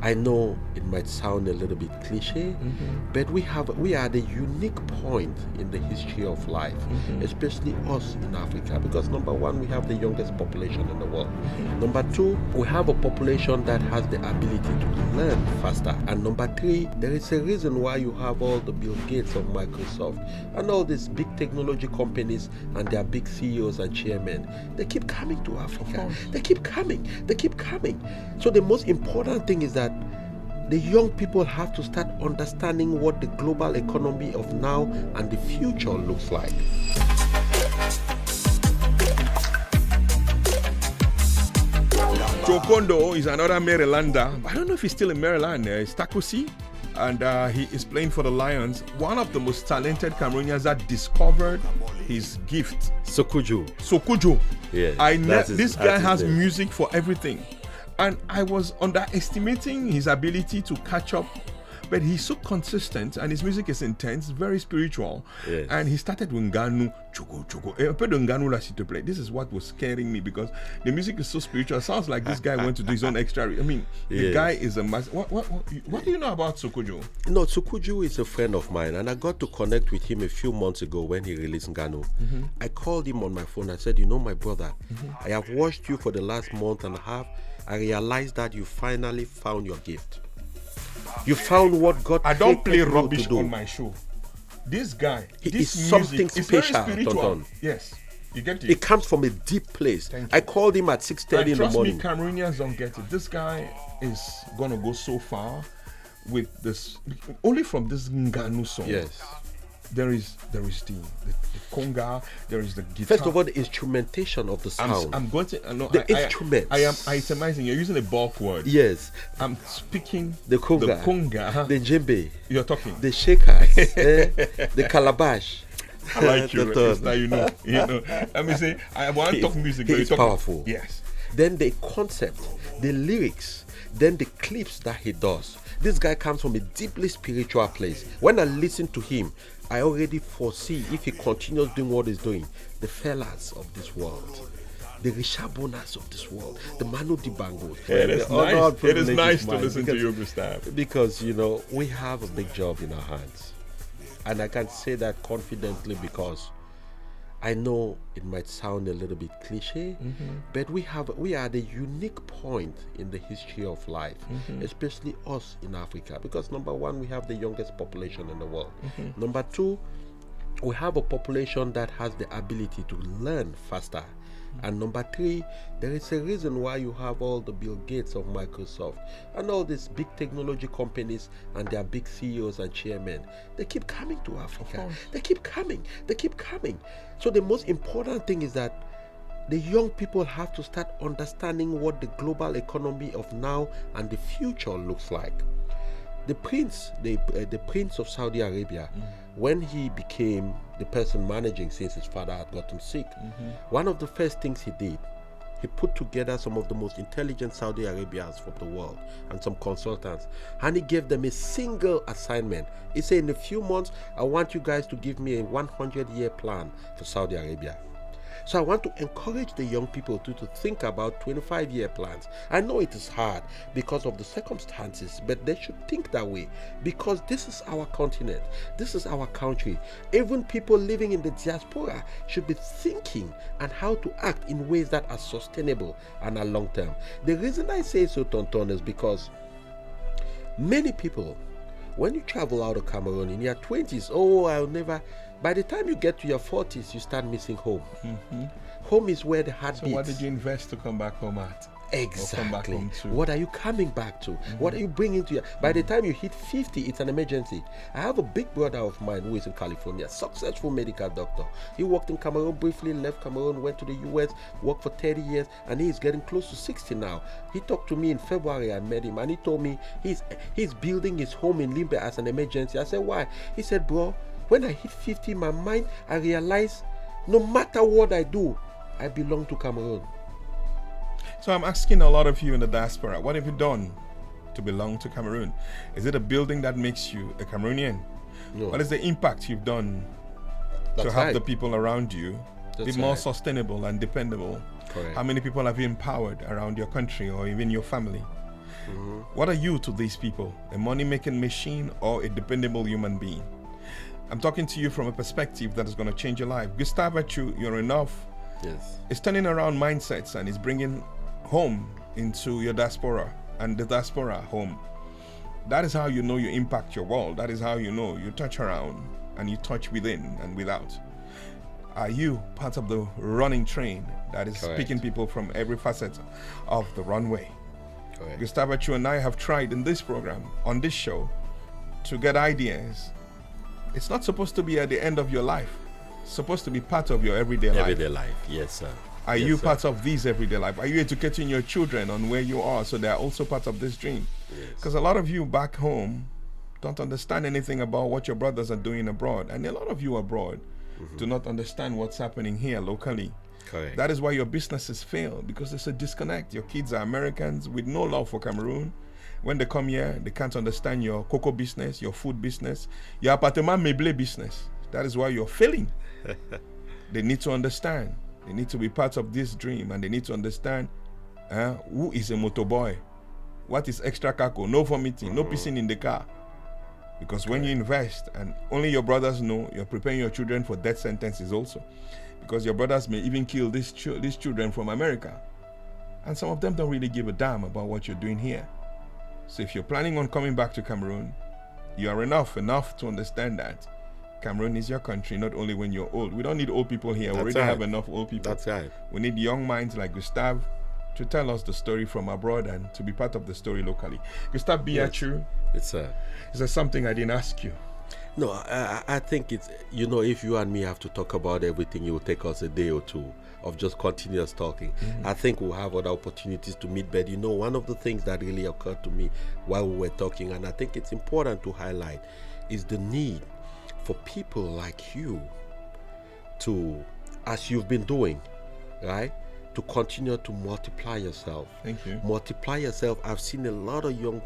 I know it might sound a little bit cliche, but we are at a unique point in the history of life, especially us in Africa, because number one, we have the youngest population in the world. Number two, we have a population that has the ability to learn faster. And number three, there is a reason why you have all the Bill Gates of Microsoft and all these big technology companies and their big CEOs and chairmen. They keep coming to Africa. They keep coming. They keep coming. So the most important thing is that the young people have to start understanding what the global economy of now and the future looks like. Chokondo is another Marylander. I don't know if he's still in Maryland. It's Takosi, and he is playing for the Lions. One of the most talented Cameroonians that discovered his gift. Sokujo. Yeah. This guy has music for everything. And I was underestimating his ability to catch up, but he's so consistent and his music is intense, very spiritual. Yes. And he started with Nganu, Chogo. This is what was scaring me because the music is so spiritual. It sounds like this guy went to do his own extra. I mean, the guy is a master. What do you know about Sokujo? No, Sokujo is a friend of mine, and I got to connect with him a few months ago when he released Nganu. I called him on my phone. I said, my brother, I have watched you for the last month and a half. I realized that you finally found your gift. You found what God. I don't play created you rubbish to do. on my show. This guy, He this is music something is very special, spiritual. Tonton. Yes, you get it. It comes from a deep place. Thank you. I called him at 6:30 And in the trust morning. me, Cameroonians don't get it. This guy is gonna go so far with this. Only from this Nganu song. Yes. There is the conga. There is the guitar. First of all, the instrumentation of the sound. I'm going to The instruments. I am itemizing. You're using a bulk word. Yes. I'm speaking The conga. The The djembe. You're talking. The shakers. The calabash. I like you. The It's that you know. Let me say, I want to talk music. But It's you're talking. powerful. Yes. Then the concept, the lyrics, then the clips that he does. This guy comes from a deeply spiritual place. When I listen to him, I already foresee, if he continues doing what he's doing, the fellas of this world, the Rishabonas of this world, the Manu Dibangos. It is nice to listen to you, Gustav. Because, we have a big job in our hands. And I can say that confidently because I know it might sound a little bit cliche, but we are at a unique point in the history of life, especially us in Africa, because number one, we have the youngest population in the world. Number two, we have a population that has the ability to learn faster. And number three, there is a reason why you have all the Bill Gates of Microsoft and all these big technology companies and their big CEOs and chairmen. They keep coming to Africa. They keep coming. They keep coming. So the most important thing is that the young people have to start understanding what the global economy of now and the future looks like. The prince of Saudi Arabia, when he became the person managing since his father had gotten sick, one of the first things he did, he put together some of the most intelligent Saudi Arabians from the world and some consultants, and he gave them a single assignment. He said, in a few months, I want you guys to give me a 100-year plan for Saudi Arabia. So I want to encourage the young people to think about 25-year plans. I know it is hard because of the circumstances, but they should think that way because this is our continent. This is our country. Even people living in the diaspora should be thinking on how to act in ways that are sustainable and are long-term. The reason I say so, Tonton, is because many people, when you travel out of Cameroon in your 20s, by the time you get to your 40s, you start missing home. Home is where the heart beats. So what did you invest to come back home at? Exactly. Come back home to? What are you coming back to? What are you bringing to your... By the time you hit 50, it's an emergency. I have a big brother of mine who is in California, successful medical doctor. He worked in Cameroon briefly, left Cameroon, went to the US, worked for 30 years, and he's getting close to 60 now. He talked to me in February. I met him, and he told me he's building his home in Limbe as an emergency. I said, why? He said, bro, when I hit 50 in my mind, I realized no matter what I do, I belong to Cameroon. So I'm asking a lot of you in the diaspora, what have you done to belong to Cameroon? Is it a building that makes you a Cameroonian? No. What is the impact you've done to help the people around you be more sustainable and dependable? Correct. How many people have you empowered around your country or even your family? What are you to these people? A money-making machine or a dependable human being? I'm talking to you from a perspective that is going to change your life. Gustav Achu, you're enough. Yes. It's turning around mindsets and it's bringing home into your diaspora and the diaspora home. That is how you know you impact your world. That is how you know you touch around and you touch within and without. Are you part of the running train that is picking people from every facet of the runway? Correct. Gustavo Chu and I have tried in this program, on this show, to get ideas. It's not supposed to be at the end of your life. It's supposed to be part of your everyday life. Everyday life, yes, sir. Are you part of these everyday life? Are you educating your children on where you are so they are also part of this dream? Because a lot of you back home don't understand anything about what your brothers are doing abroad. And a lot of you abroad do not understand what's happening here locally. Correct. That is why your businesses fail, because there's a disconnect. Your kids are Americans with no love for Cameroon. When they come here, they can't understand your cocoa business, your food business, your appartement meublé business. That is why you're failing. They need to understand. They need to be part of this dream, and they need to understand who is a motorboy, what is extra cargo, no vomiting, no pissing in the car. Because when you invest, and only your brothers know, you're preparing your children for death sentences also. Because your brothers may even kill these children from America. And some of them don't really give a damn about what you're doing here. So if you're planning on coming back to Cameroon, you are enough to understand that Cameroon is your country, not only when you're old. We don't need old people here. We already have enough old people. That's right. We need young minds like Gustav to tell us the story from abroad and to be part of the story locally. Gustav Biachu, is there something I didn't ask you? No, I think it's, if you and me have to talk about everything, it will take us a day or two of just continuous talking. I think we'll have other opportunities to meet, but one of the things that really occurred to me while we were talking, and I think it's important to highlight, is the need for people like you to, as you've been doing, right, to continue to multiply yourself. Thank you. Multiply yourself. I've seen a lot of young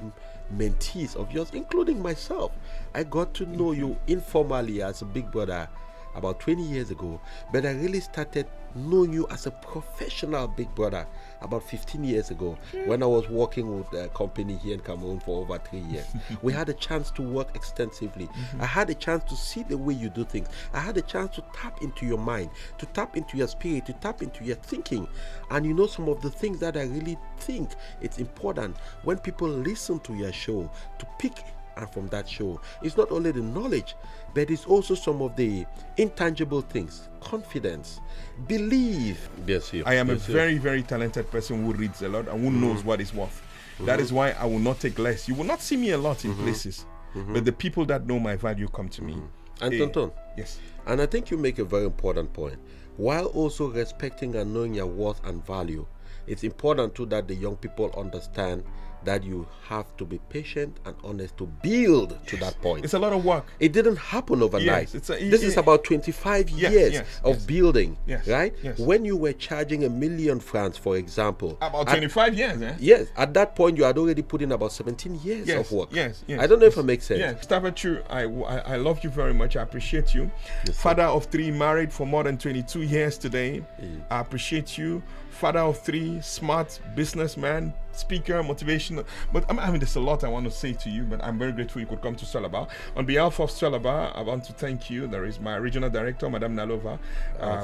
mentees of yours, including myself. I got to know you informally as a big brother about 20 years ago, but I really started knowing you as a professional big brother about 15 years ago when I was working with a company here in Cameroon for over 3 years. We had a chance to work extensively. I had a chance to see the way you do things. I had a chance to tap into your mind, to tap into your spirit, to tap into your thinking. And some of the things that I really think it's important when people listen to your show to pick, and from that show, it's not only the knowledge, but it's also some of the intangible things. Confidence, believe. Yes, I am a very, very talented person who reads a lot and who knows what is worth. That is why I will not take less. You will not see me a lot in places, but the people that know my value come to me. And Tonton, yes. And I think you make a very important point. While also respecting and knowing your worth and value, it's important too that the young people understand that you have to be patient and honest to build to that point. It's a lot of work. It didn't happen overnight. Yes, this is about 25 years of building, right? Yes. When you were charging $1 million francs, for example. About 25 years, eh? Yes. At that point, you had already put in about 17 years of work. Yes. I don't know if it makes sense. Yes. Gustavo Chu, I love you very much. I appreciate you. Yes, Father of 3, married for more than 22 years today. I appreciate you. Father of 3, smart businessman, speaker, motivational. But there's a lot I want to say to you, but I'm very grateful you could come to Suellaba. On behalf of Suellaba, I want to thank you. There is my regional director, Madame Nalova,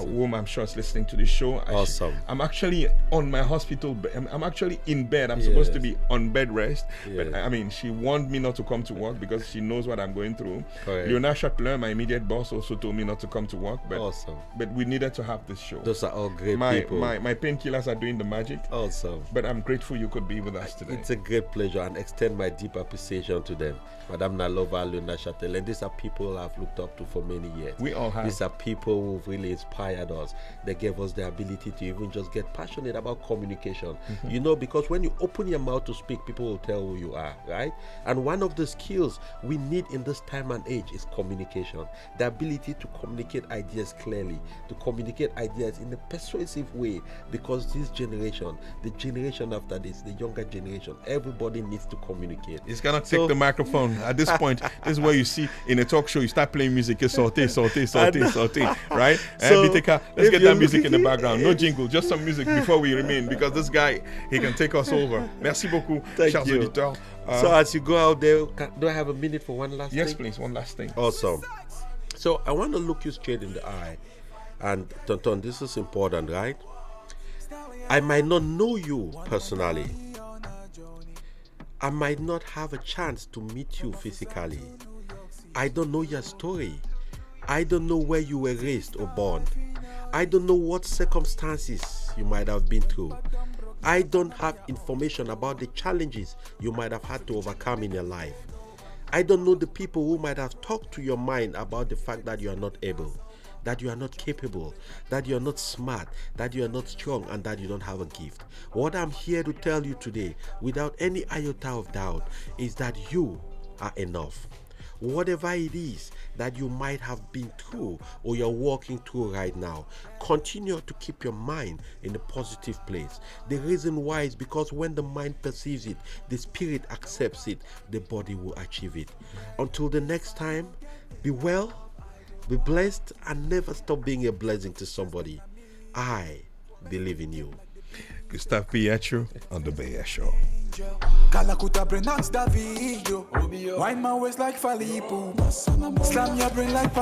whom I'm sure is listening to this show. Awesome. I'm actually on my hospital. I'm actually in bed. I'm supposed to be on bed rest. But she warned me not to come to work because she knows what I'm going through. Leonard Chatelain, my immediate boss, also told me not to come to work. But, awesome. But we needed to have this show. Those are all great people. My painkillers are doing the magic. Awesome. But I'm grateful you could be with us today. It's a great pleasure, and extend my deep appreciation to them. Madame Nalova, Leonard Chatelain, these are people I've looked up to for many years. We all have. These are people who've really inspired us. They gave us the ability to even just get passionate about communication. Because when you open your mouth to speak, people will tell who you are, right? And one of the skills we need in this time and age is communication. The ability to communicate ideas clearly, to communicate ideas in a persuasive way, because this generation, the generation after this, the younger generation. Everybody needs to communicate. It's gonna take the microphone at this point. This is where you see in a talk show, you start playing music, saute, right? So, let's get that music in the background. No jingle, just some music before we remain, because this guy, he can take us over. Merci beaucoup, chers auditeurs. So as you go out there, do I have a minute for one last thing? Yes, please, one last thing. Awesome. So I want to look you straight in the eye. And Tonton, this is important, right? I might not know you personally. I might not have a chance to meet you physically. I don't know your story. I don't know where you were raised or born. I don't know what circumstances you might have been through. I don't have information about the challenges you might have had to overcome in your life. I don't know the people who might have talked to your mind about the fact that you are not able, that you are not capable, that you are not smart, that you are not strong, and that you don't have a gift. What I'm here to tell you today, without any iota of doubt, is that you are enough. Whatever it is that you might have been through or you're walking through right now, continue to keep your mind in a positive place. The reason why is because when the mind perceives it, the spirit accepts it, the body will achieve it. Until the next time, be well, be blessed, and never stop being a blessing to somebody. I believe in you. Gustave Pietro on the Behiya Show. Kalakuta Brennax Davido. Wind my waist like Falipu. Slam your brain like